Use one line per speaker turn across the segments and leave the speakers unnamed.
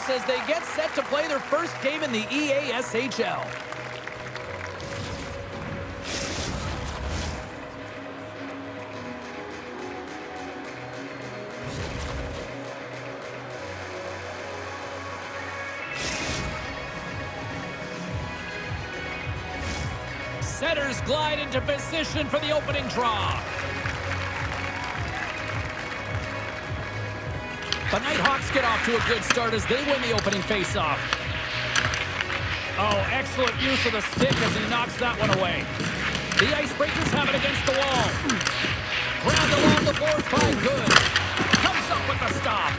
ice as they get set to play their first game in the EASHL. Setters glide into position for the opening draw. The Nighthawks get off to a good start as they win the opening faceoff. Oh, excellent use of the stick as he knocks that one away. The Icebreakers have it against the wall. Grabbed along the boards by Good. Comes up with the stop.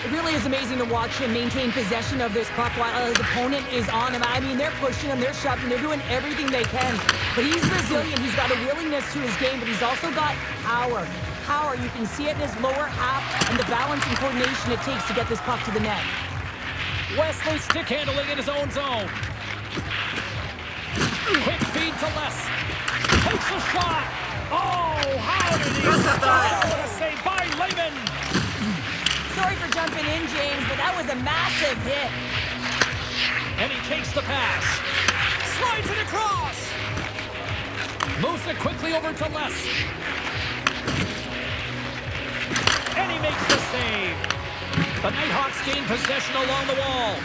It really is amazing to watch him maintain possession of this puck while his opponent is on him. I mean, they're pushing him, they're shoving, they're doing everything they can. But he's resilient, he's got a willingness to his game, but he's also got power. Power, you can see it in his lower half and the balance and coordination it takes to get this puck to the net.
Wesley stick handling in his own zone. Quick feed to Les. Takes a shot. Oh, how did he stop? What a save by Lehman.
Sorry for jumping in, James, but that was a massive hit.
And he takes the pass. Slides it across. Moves it quickly over to Les. And he makes the save. The Nighthawks gain possession along the wall.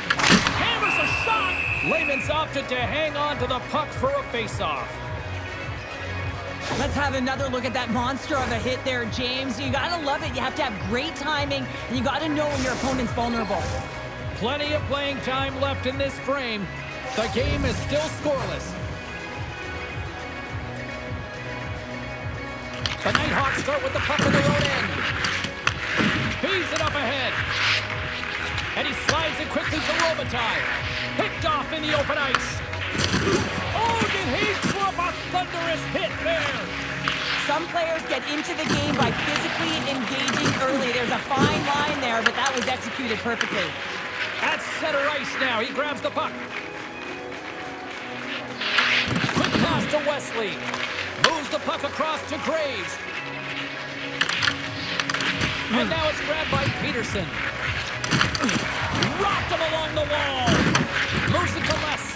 Hammers a shot. Lehman's opted to hang on to the puck for a faceoff.
Let's have another look at that monster of a hit there, James. You gotta love it. You have to have great timing, and you gotta know when your opponent's vulnerable.
Plenty of playing time left in this frame. The game is still scoreless. The Nighthawks start with the puck in the road end. Feeds it up ahead. And he slides it quickly to Robitaille. Picked off in the open ice. Oh, did he drop a thunderous hit there?
Some players get into the game by physically engaging early. There's a fine line there, but that was executed perfectly.
At center ice now. He grabs the puck. Quick pass to Wesley. Moves the puck across to Graves. And now it's grabbed by Peterson. Rocked him along the wall. Moves it to Les.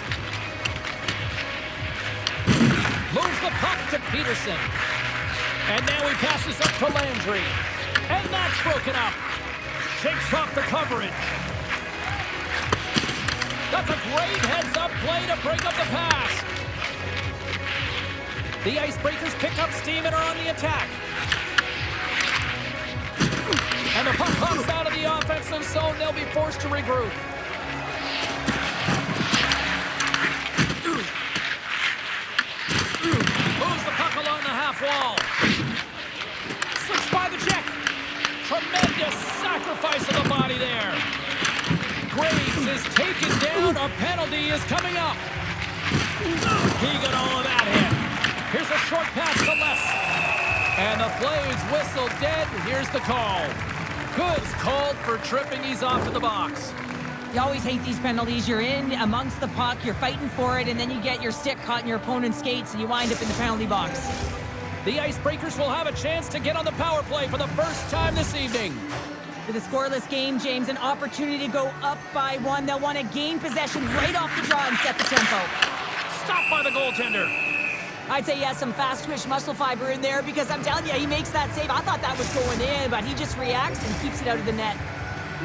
Moves the puck to Peterson. And now he passes up to Landry. And that's broken up. Shakes off the coverage. That's a great heads-up play to break up the pass. The Icebreakers pick up steam and are on the attack. And the puck pops out of the offensive zone. They'll be forced to regroup. Moves the puck along the half wall. Slips by the check. Tremendous sacrifice of the body there. Graves is taken down. A penalty is coming up. He got all of that hit. Here's a short pass to Les. And the play is whistled dead. Here's the call. Good's called for tripping. He's off to the box.
You always hate these penalties. You're in amongst the puck, you're fighting for it, and then you get your stick caught in your opponent's skates, and you wind up in the penalty box.
The Icebreakers will have a chance to get on the power play for the first time this evening.
With a scoreless game, James, an opportunity to go up by one. They'll want to gain possession right off the draw and set the tempo.
Stopped by the goaltender.
I'd say he has some fast twitch muscle fiber in there because I'm telling you, he makes that save. I thought that was going in, but he just reacts and keeps it out of the net.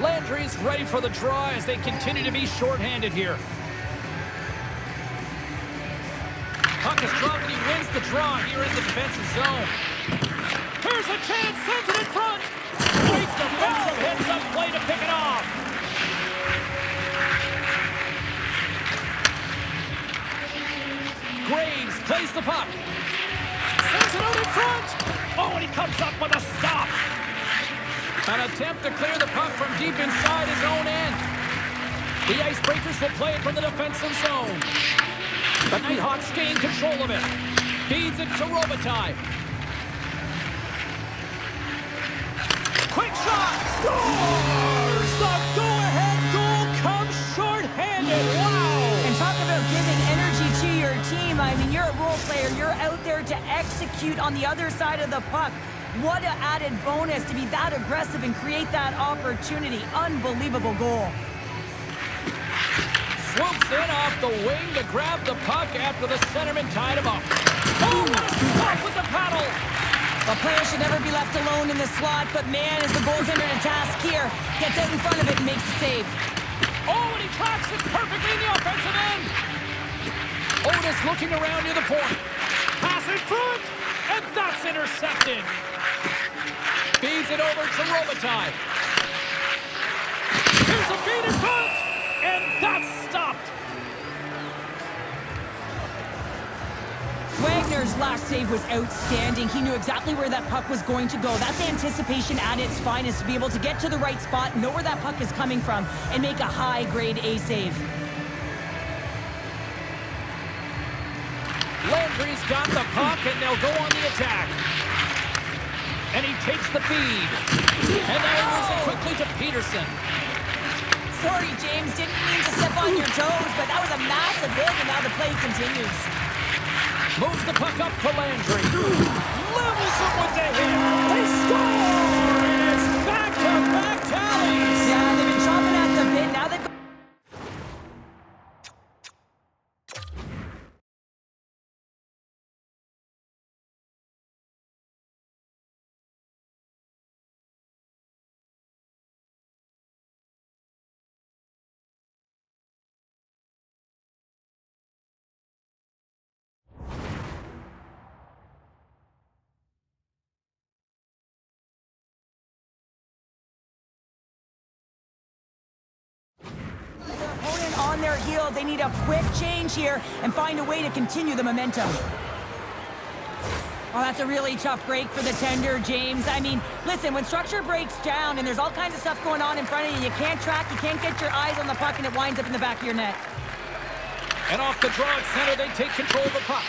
Landry's ready for the draw as they continue to be shorthanded here. Puck is dropped and he wins the draw here in the defensive zone. Here's a chance, sends it in front. Great defensive heads-up play to pick it off. Graves plays the puck. Sends it out in front. Oh, and he comes up with a stop. An attempt to clear the puck from deep inside his own end. The Icebreakers will play it from the defensive zone. The Nighthawks gain control of it. Feeds it to Robitaille. Quick shot! Scores! The go-ahead goal comes short-handed. Wow!
And talk about giving energy to your team. I mean, you're a role player. You're out there to execute on the other side of the puck. What an added bonus to be that aggressive and create that opportunity. Unbelievable goal.
swoops in off the wing to grab the puck after the centerman tied him up. Oh, what a stop with the paddle!
A player should never be left alone in the slot, but man, is the goaltender in a task here. Gets out in front of it and makes the save.
Oh, and he tracks it perfectly in the offensive end. Otis looking around near the point. Pass in front, and that's intercepted. Feeds it over to Robitaille. Here's a feed in front, and that's stopped.
Wagner's last save was outstanding. He knew exactly where that puck was going to go. That's anticipation at its finest, to be able to get to the right spot, know where that puck is coming from, and make a high-grade A save.
Landry's got the puck, and they'll go on the attack. And he takes the feed. And now he moves it quickly to Peterson.
Sorry, James. Didn't mean to step on your toes, but that was a massive hit, and now the play continues.
Moves the puck up to Landry. Levels it with the hit. They score! And it's back-to-back tallies.
Yeah, they've been chopping at the bit. Now they've got... opponent on their heel. They need a quick change here and find a way to continue the momentum. Oh, that's a really tough break for the tender, James. I mean, listen, when structure breaks down and there's all kinds of stuff going on in front of you, you can't track, you can't get your eyes on the puck, and it winds up in the back of your net.
And off the draw at center, they take control of the puck.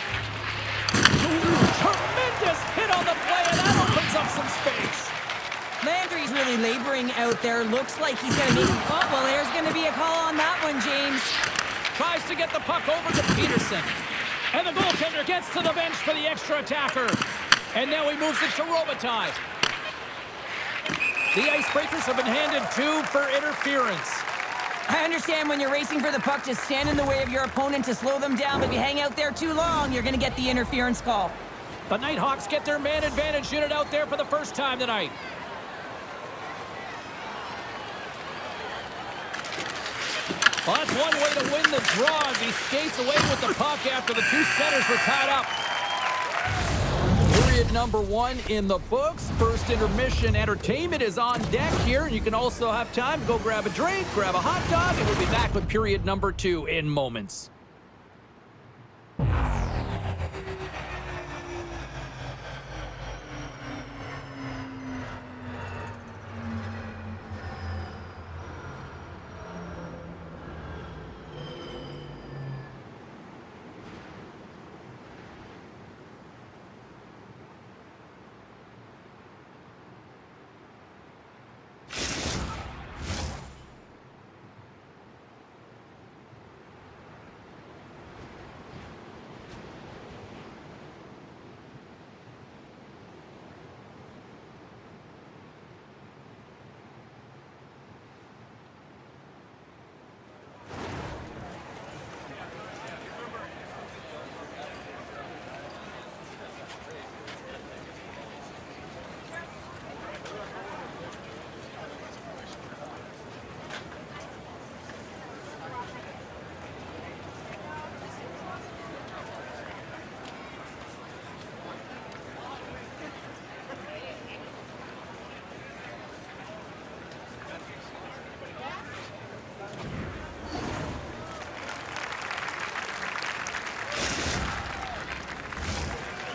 Tremendous hit on the play, and that opens up some space.
Landry's really laboring out there. Looks like he's going to make... Oh, well, there's going to be a call on that one, James.
Tries to get the puck over to Peterson. And the goaltender gets to the bench for the extra attacker. And now he moves it to Robitaille. The Icebreakers have been handed 2 for interference.
I understand when you're racing for the puck to stand in the way of your opponent to slow them down, but if you hang out there too long, you're going to get the interference call.
The Nighthawks get their man advantage unit out there for the first time tonight. Well, that's one way to win the draw as he skates away with the puck after the 2 centers were tied up. Period number 1 in the books. First intermission entertainment is on deck here. You can also have time to go grab a drink, grab a hot dog, and we'll be back with period number 2 in moments.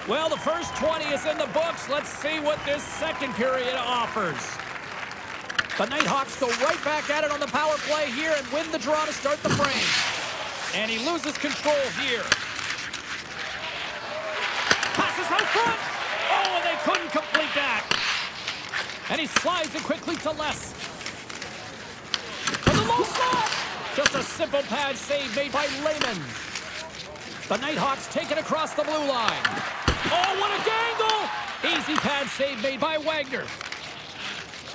Well, the first 20 is in the books. Let's see what this second period offers. The Nighthawks go right back at it on the power play here and win the draw to start the frame. And he loses control here. Passes out front. Oh, and they couldn't complete that. And he slides it quickly to Les. For the low slot. Just a simple pad save made by Lehman. The Nighthawks take it across the blue line. Oh, what a dangle! Easy pad save made by Wagner.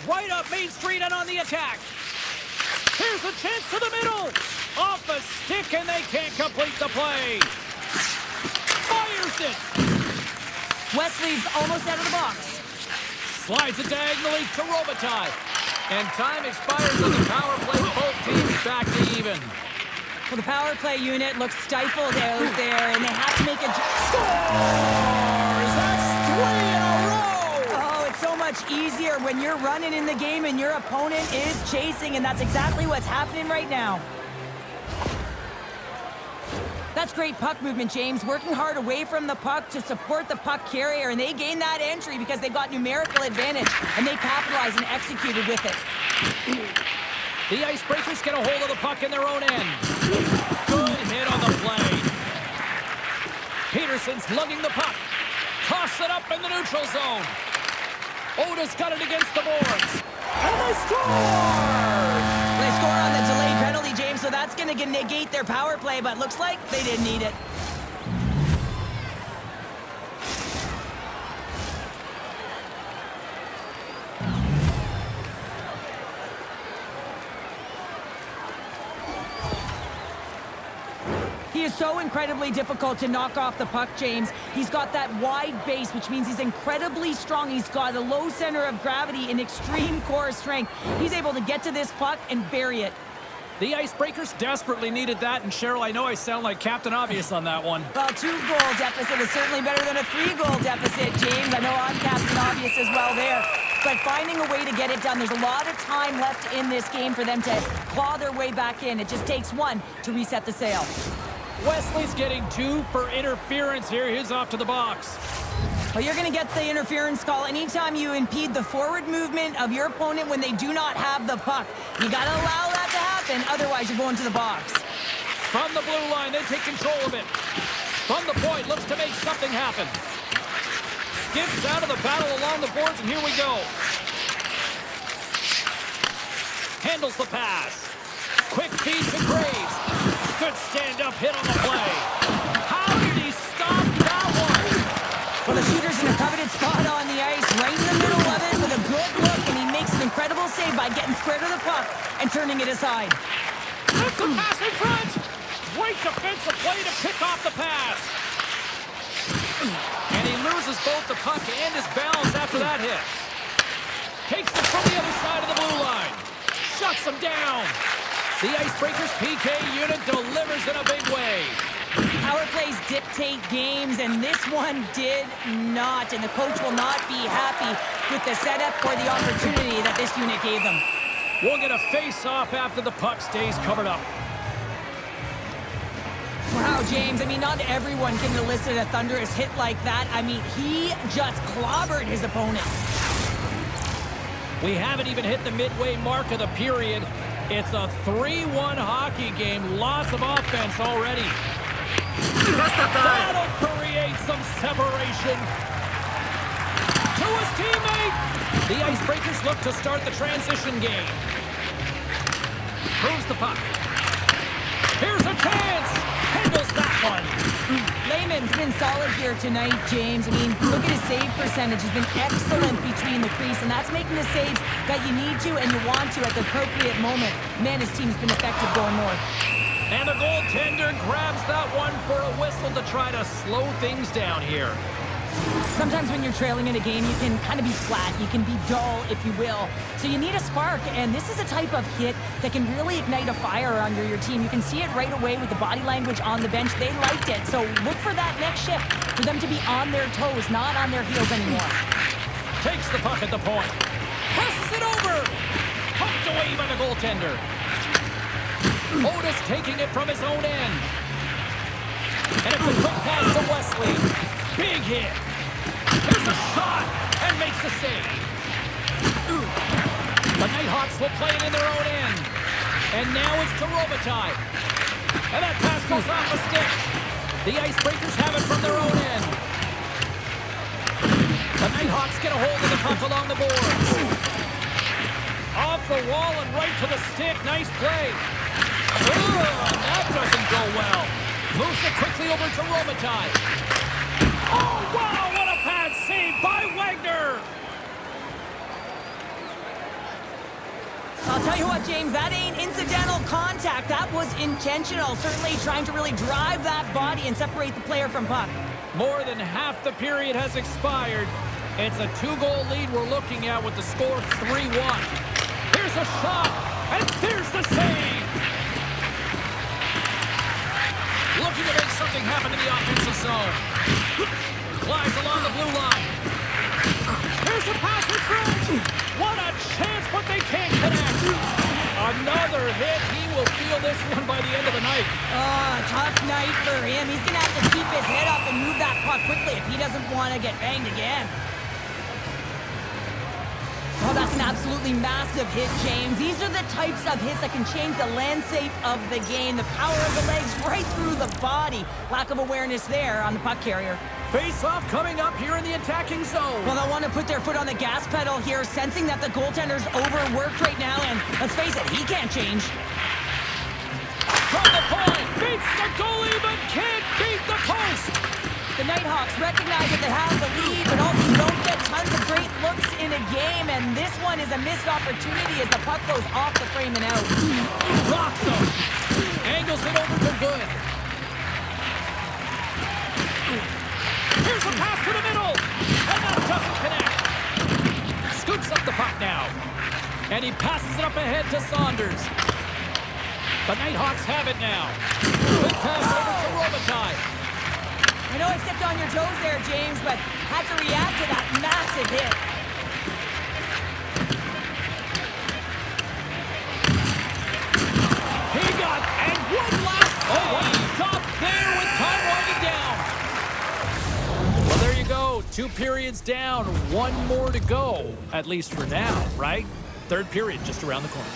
Right up Main Street and on the attack. Here's a chance to the middle. Off a stick, and they can't complete the play. Fires it.
Wesley's almost out of the box.
Slides it diagonally to Robitaille. And time expires on the power play. Both teams back to even.
Well, the power play unit looks stifled out there, and they have to make a...
Scores! That's 3 in a row!
Oh, it's so much easier when you're running in the game and your opponent is chasing, and that's exactly what's happening right now. That's great puck movement, James. Working hard away from the puck to support the puck carrier, and they gained that entry because they got numerical advantage, and they capitalized and executed with it.
The Icebreakers get a hold of the puck in their own end. Good hit on the play. Peterson's lugging the puck. Toss it up in the neutral zone. Otis got it against the boards. And they score!
They score on the delayed penalty, James, so that's going to negate their power play, but looks like they didn't need it. He is so incredibly difficult to knock off the puck, James. He's got that wide base, which means he's incredibly strong. He's got a low center of gravity and extreme core strength. He's able to get to this puck and bury it.
The Icebreakers desperately needed that, and Cheryl, I know I sound like Captain Obvious on that one.
Well, 2-goal deficit is certainly better than a 3-goal deficit, James. I know I'm Captain Obvious as well there. But finding a way to get it done, there's a lot of time left in this game for them to claw their way back in. It just takes one to reset the sail.
Wesley's getting 2 for interference here. He's off to the box.
Well, you're going to get the interference call anytime you impede the forward movement of your opponent when they do not have the puck. You got to allow that to happen, otherwise you're going to the box.
From the blue line, they take control of it. From the point, looks to make something happen. Skips out of the battle along the boards, and here we go. Handles the pass. Quick feed to Graves. Good stand-up hit on the play. How did he stop that one?
Well, the shooter's in a coveted spot on the ice, right in the middle of it with a good look, and he makes an incredible save by getting square to the puck and turning it aside.
Sends a pass in front. Great defensive play to pick off the pass. And he loses both the puck and his balance after that hit. Takes it from the other side of the blue line. Shuts him down. The Icebreakers PK unit delivers in a big way.
Power plays dictate games, and this one did not. And the coach will not be happy with the setup or the opportunity that this unit gave them.
We'll get a face-off after the puck stays covered up.
Wow, James, I mean, not everyone can elicit a thunderous hit like that. I mean, he just clobbered his opponent.
We haven't even hit the midway mark of the period. It's a 3-1 hockey game. Lots of offense already. That'll create some separation. To his teammate. The Icebreakers look to start the transition game. Moves the puck. Here's a chance. Handles that one.
Lehman's been solid here tonight, James. I mean, look at his save percentage. He's been excellent between the crease, and that's making the saves that you need to and you want to at the appropriate moment. Man, his team's been effective going north.
And the goaltender grabs that one for a whistle to try to slow things down here.
Sometimes when you're trailing in a game, you can kind of be flat. You can be dull, if you will. So you need a spark, and this is a type of hit that can really ignite a fire under your team. You can see it right away with the body language on the bench. They liked it. So look for that next shift, for them to be on their toes, not on their heels anymore.
Takes the puck at the point. Passes it over. Pumped away by the goaltender. Otis taking it from his own end. And it's a quick pass to Wesley. Big hit. Here's a shot and makes the save. The Nighthawks will play it in their own end. And now it's to Robitaille. And that pass goes off the stick. The Icebreakers have it from their own end. The Nighthawks get a hold of the puck along the boards. Off the wall and right to the stick. Nice play. And that doesn't go well. Moves it quickly over to Robitaille. Oh, wow, what a pad save by Wagner.
I'll tell you what, James, that ain't incidental contact. That was intentional. Certainly trying to really drive that body and separate the player from puck.
More than half the period has expired. It's a 2-goal lead we're looking at with the score 3-1. Here's a shot, and there's the save. Looking to make something happen in the offensive zone. Glides along the blue line. Here's a pass in front. What a chance, but they can't connect. Another hit. He will feel this one by the end of the night.
Tough night for him. He's going to have to keep his head up and move that puck quickly if he doesn't want to get banged again. Oh, that's an absolutely massive hit, James. These are the types of hits that can change the landscape of the game. The power of the legs right through the body. Lack of awareness there on the puck carrier.
Face-off coming up here in the attacking zone.
Well, they'll want to put their foot on the gas pedal here, sensing that the goaltender's overworked right now, and let's face it, he can't change.
From the point, beats the goalie, but can't beat the post.
The Nighthawks recognize that they have the lead, but also don't get tons of great looks in a game, and this one is a missed opportunity as the puck goes off the frame and out.
Rocks him. Angles it over for good. Here's a pass to the middle, and that doesn't connect. Scoops up the puck now, and he passes it up ahead to Saunders. The Nighthawks have it now. Good pass over to Robitaille.
I know I stepped on your toes there, James, but had to react to that massive hit.
He got, and one last stop there with time winding down. Well, there you go. 2 periods down, 1 more to go, at least for now, right? 3rd period just around the corner.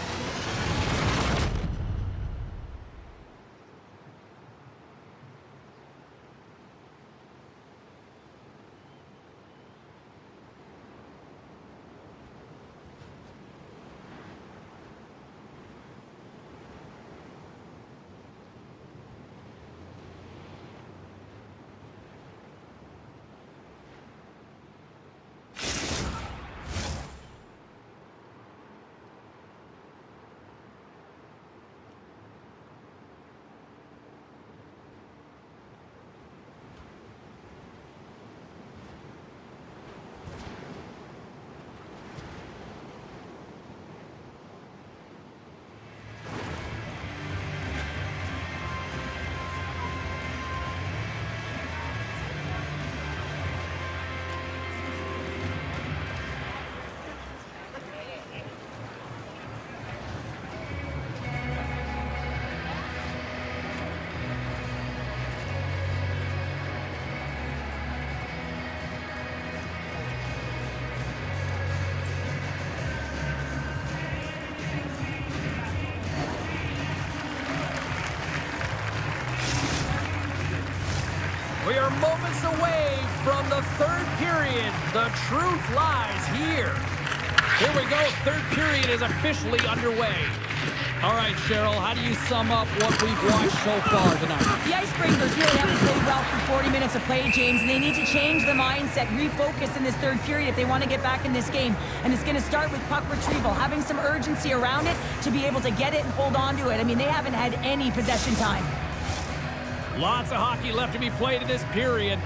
We are moments away from the 3rd period. The truth lies here. Here we go. 3rd period is officially underway. All right, Cheryl, how do you sum up what we've watched so far tonight?
The Icebreakers really haven't played well for 40 minutes of play, James, and they need to change the mindset, refocus in this 3rd period if they want to get back in this game. And it's going to start with puck retrieval, having some urgency around it to be able to get it and hold on to it. I mean, they haven't had any possession time.
Lots of hockey left to be played in this period.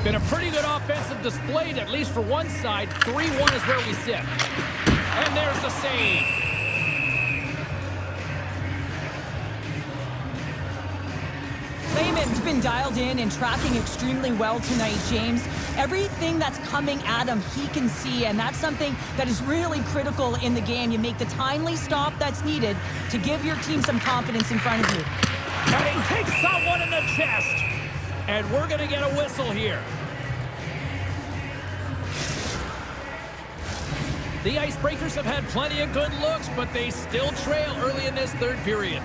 Been a pretty good offensive display, at least for one side. 3-1 is where we sit. And there's the save.
Lehman's been dialed in and tracking extremely well tonight, James. Everything that's coming at him, he can see, and that's something that is really critical in the game. You make the timely stop that's needed to give your team some confidence in front of you.
And he takes someone in the chest. And we're going to get a whistle here. The Icebreakers have had plenty of good looks, but they still trail early in this 3rd period.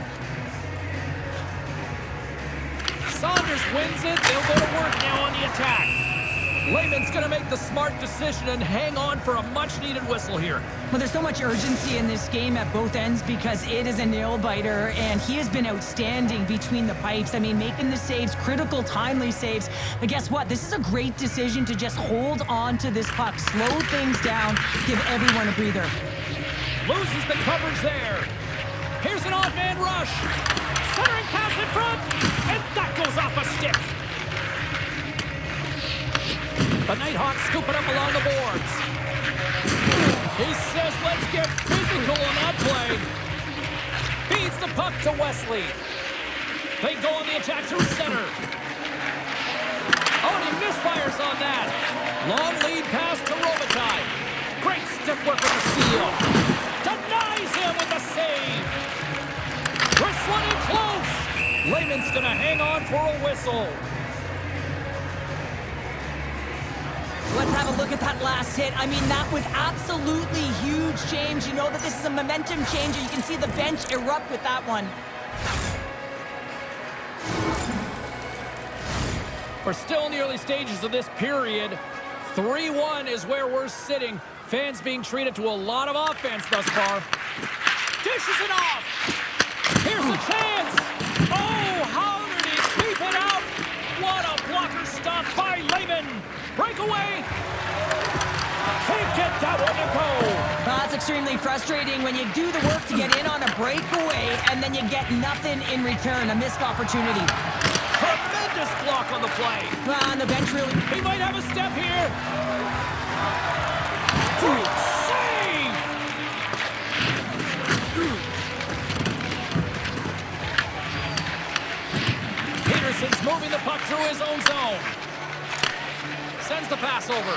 Saunders wins it. They'll go to work now on the attack. Lehman's going to make the smart decision and hang on for a much-needed whistle here.
Well, there's so much urgency in this game at both ends because it is a nail-biter, and he has been outstanding between the pipes. I mean, making the saves, critical, timely saves. But guess what? This is a great decision to just hold on to this puck, slow things down, give everyone a breather.
Loses the coverage there. Here's an odd man rush. Centering pass in front. And that goes off a stick. The Nighthawks scoop it up along the boards. He says, let's get physical on that play. Feeds the puck to Wesley. They go on the attack through center. Oh, and he misfires on that. Long lead pass to Robitaille. Great stick work with the steal. Denies him with the save. We're sliding close. Lehman's going to hang on for a whistle.
Let's have a look at that last hit. I mean, that was absolutely huge, James. You know that this is a momentum changer. You can see the bench erupt with that one.
We're still in the early stages of this period. 3-1 is where we're sitting. Fans being treated to a lot of offense thus far. Dishes it off. Here's a chance. Oh, how did he sweep it out? What a blocker stop by Lehman. Breakaway. Can't get that one to go.
That's extremely frustrating when you do the work to get in on a breakaway and then you get nothing in return. A missed opportunity.
Tremendous block on the play.
On the bench, really.
He might have a step here. Great save. Peterson's moving the puck through his own zone. Sends the pass over.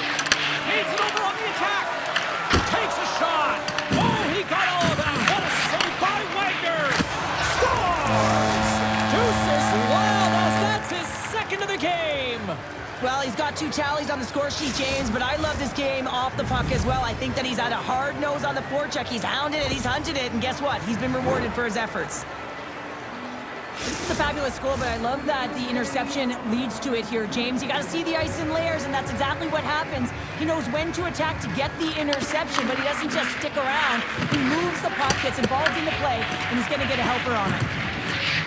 Feeds it over on the attack. Takes a shot. Oh, he got all of that. What a save by Wagner. Scores! Deuces Wild, that's his second of the game.
Well, he's got 2 tallies on the score sheet, James, but I love this game off the puck as well. I think that he's had a hard nose on the forecheck. He's hounded it, he's hunted it, and guess what? He's been rewarded for his efforts. This is a fabulous goal, but I love that the interception leads to it here, James. You got to see the ice in layers, and that's exactly what happens. He knows when to attack to get the interception, but he doesn't just stick around. He moves the puck, gets involved in the play, and he's going to get a helper on it.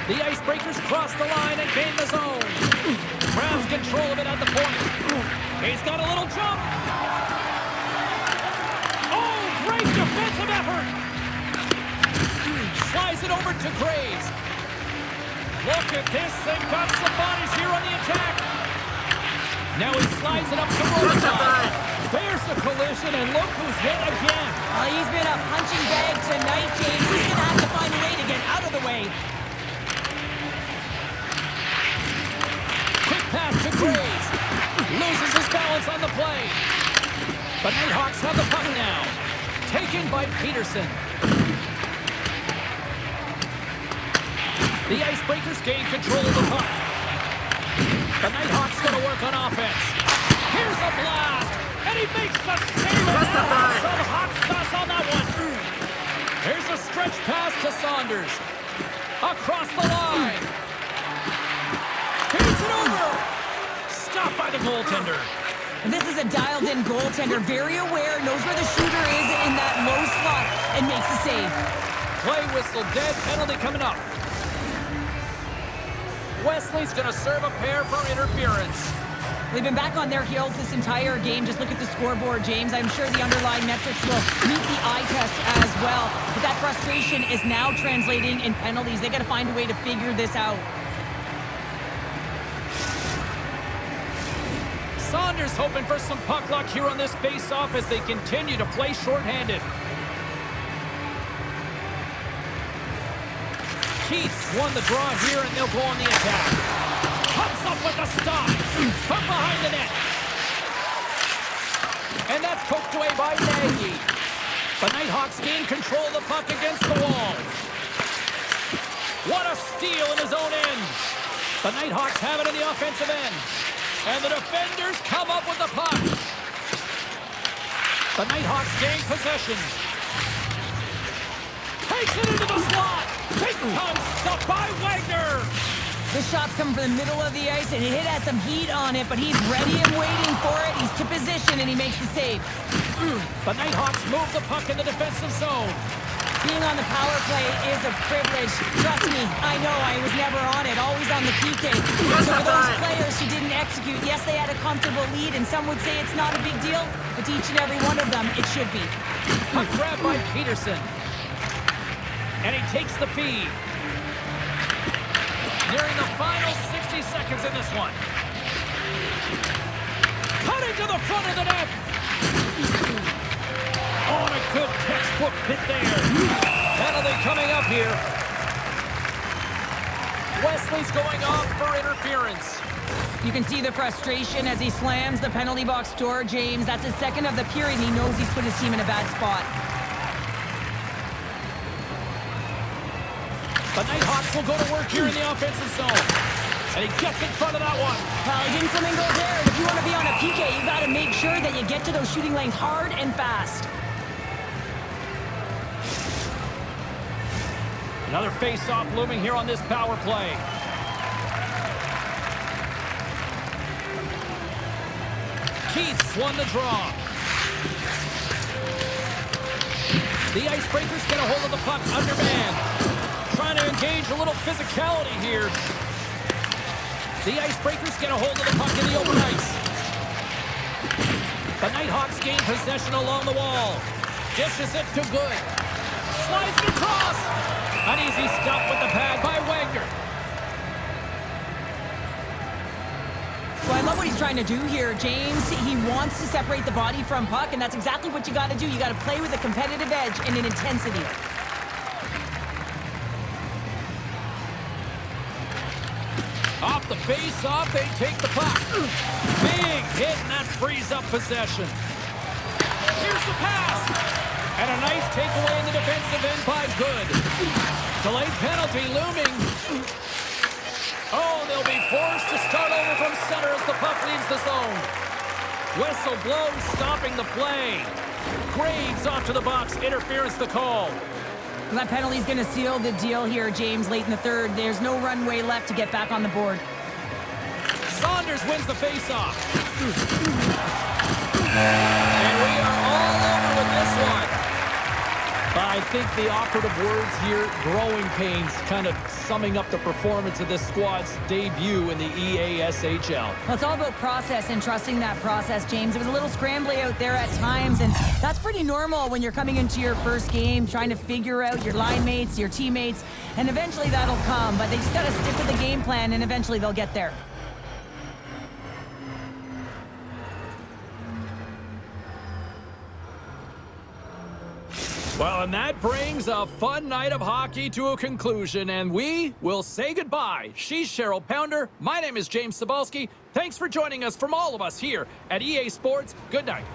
The Icebreakers cross the line and gain the zone. Grabs control of it at the point. He's got a little jump. Oh, great defensive effort. Slides it over to Graves. Look at this. They've got some bodies here on the attack. Now he slides it up to Robitaille. There's the collision, and look who's hit again.
He's been a punching bag tonight, James. He's going to have to find a way to get out of the way.
Quick pass to Graves. Loses his balance on the play. The Nighthawks have the puck now. Taken by Peterson. The Icebreakers gain control of the puck. The Nighthawks going to work on offense. Here's a blast. And he makes the save. And some hot sauce on that one. Here's a stretch pass to Saunders. Across the line. Feeds it over. Stopped by the goaltender.
And this is a dialed-in goaltender. Very aware, knows where the shooter is in that low slot, and makes the save.
Play whistle dead. Penalty coming up. Wesley's going to serve a pair for interference.
They've been back on their heels this entire game. Just look at the scoreboard, James. I'm sure the underlying metrics will meet the eye test as well. But that frustration is now translating in penalties. They got to find a way to figure this out.
Saunders hoping for some puck luck here on this face-off as they continue to play shorthanded. Keats won the draw here, and they'll go on the attack. Comes up with a stop from behind the net. And that's poked away by Nagy. The Nighthawks gain control of the puck against the wall. What a steal in his own end. The Nighthawks have it in the offensive end. And the defenders come up with the puck. The Nighthawks gain possession. Takes it into the slot. Big time stop by Wagner.
This shot's coming from the middle of the ice, and it has some heat on it, but he's ready and waiting for it. He's to position, and he makes the save.
The Nighthawks move the puck in the defensive zone.
Being on the power play is a privilege. Trust me, I know I was never on it, always on the PK. So for those players who didn't execute, yes, they had a comfortable lead, and some would say it's not a big deal, but to each and every one of them, it should be.
Puck grab by Peterson. And he takes the feed. Nearing the final 60 seconds in this one. Cutting to the front of the net. Oh, and a good textbook hit there. Penalty coming up here. Wesley's going off for interference.
You can see the frustration as he slams the penalty box door, James. That's his second of the period, and he knows he's put his team in a bad spot.
The Nighthawks will go to work here in the offensive zone. And he gets in front of that one.
Well, he didn't flamingo there. If you want to be on a PK, you got to make sure that you get to those shooting lanes hard and fast.
Another face-off looming here on this power play. Keith's won the draw. The Icebreakers get a hold of the puck underman. Trying to engage a little physicality here. The Icebreakers get a hold of the puck in the open ice. The Nighthawks gain possession along the wall. Dishes it to Good. Slides it across. An easy stop with the pad by Wagner.
Well, I love what he's trying to do here, James. He wants to separate the body from puck, and that's exactly what you got to do. You got to play with a competitive edge and an intensity.
Off the face-off, they take the puck. Big hit, and that frees up possession. Here's the pass. And a nice takeaway in the defensive end by Good. Delayed penalty looming. Oh, they'll be forced to start over from center as the puck leaves the zone. Whistle blows, stopping the play. Graves off to the box. Interference the call.
That penalty's going to seal the deal here, James, late in the third. There's no runway left to get back on the board.
Saunders wins the faceoff. And we are all over with this one. I think the operative words here, growing pains, kind of summing up the performance of this squad's debut in the EASHL.
Well, it's all about process and trusting that process, James. It was a little scrambly out there at times, and that's pretty normal when you're coming into your first game, trying to figure out your line mates, your teammates, and eventually that'll come. But they just got to stick with the game plan, and eventually they'll get there.
Well, and that brings a fun night of hockey to a conclusion, and we will say goodbye. She's Cheryl Pounder. My name is James Cebulski. Thanks for joining us from all of us here at EA Sports. Good night.